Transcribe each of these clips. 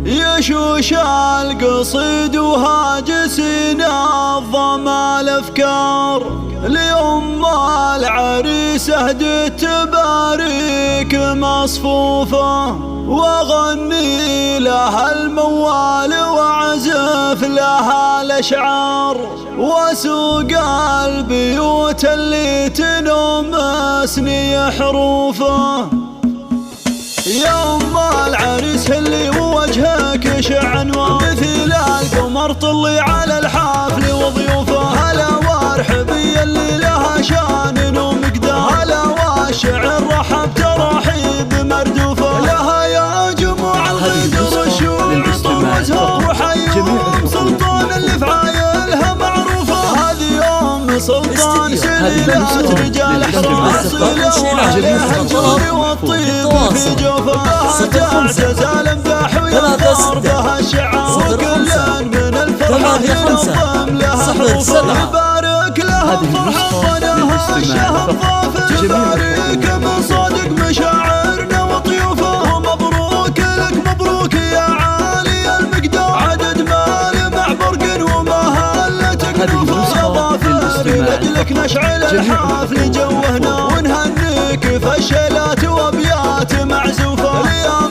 يشوش القصيد وهاجس نظم الأفكار لأم العريس أهدت تباريك مصفوفة، وأغني لها الموال وأعزف لها الأشعار، وأسوق البيوت اللي تنمسني حروفه. يا أم العريس اللي وجهك شعنوان مثل القمر طلي على الحفل وضيوفه، هلا وارحبي اللي لها شان ومقدار، هلا والشعر رحب ترحيب مردوفه، لها يا جموع الغدر الشوع طوتها، وحيهم سلطان اللي في عايلها معروفه. هذه أم سلطان سليلات رجال حراس لو عليها الجود والطيب في جوفها، تعتز الامداح وينظر بها الشعار، وكل من الفرحة ينظم لها حروفه، يبارك لها فرحة ظنها الشهر ضافر، يبارك من صادق مشاعرنا وطيوفه، ومبروك لك مبروك يا عالي المقدار، عدد مال مع برق ومهلتك نوفه، ضافر لأجلك نشعل الحفل جوهنا، ونهنيك فشلات وابيات معزوفه، ليوم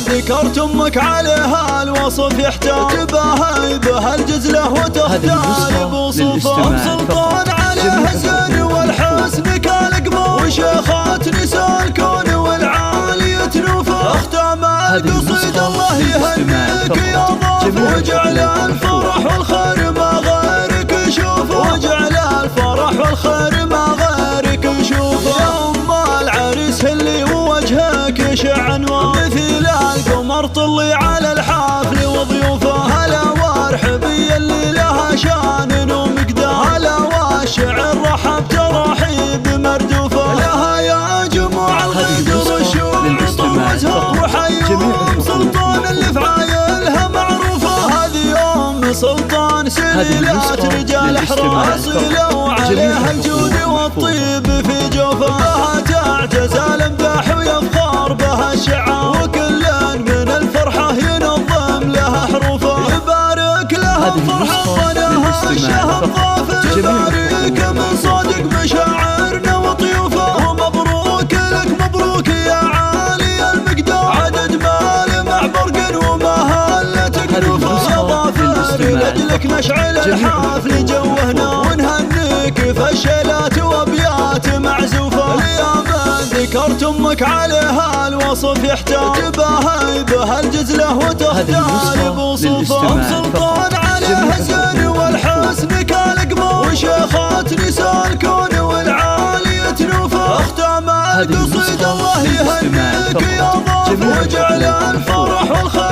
ذكرت امك عليها الوصف يحتاج تباهي بها الجزله وتختار بوصوفه. ام سلطان عليها الزين والحسن كالقمر، وشيخات نساء الكون والعالية نوفه، اختام القصيد الله يهنيك يا ضاف، وجعل الفرح والخير ما غيرك يشوفه، وجعل الفرح والخير ما غيرك يشوفه. يا أم العريس اللي وجهك شعنوان مثل القمر طلي على الحفل وضيوفه، هلا وارحبي اللي لها شان ومقدار، هلا والشعر رحب ترحيب مردوفه، لها يا جموع الغدر الشوع طوتها، وحيهم سلطان اللي في عايلها معروفه. هذه أم سلطان سليلات رجال حراس لو عليها الجود والطيب في جوفها، تعتز الامداح ويفخر بها الشعار، وكل من الفرحة ينظم لها حروفه، يبارك لها فرحة ظنها الشهر ضافر، يبارك من صادق مشاعرنا وطيوفه، ومبروك لك مبروك يا عالي المقدار، عدد مال مع برق ومهلتك نوفه، ضافر لأجلك نشعل الحفل جوهنا، ونهنيك فشلات وابيات معزوفه، ليوم ذكرت امك عليها الوصف يحتاج تباهي بها الجزله وتختار بوصوفه. ام سلطان عليها الزين والحسن كالقمر، وشيخات نساء الكون والعالية نوفه، اختام القصيد الله يهنيك يا ضاف، وجعل الفرح والخير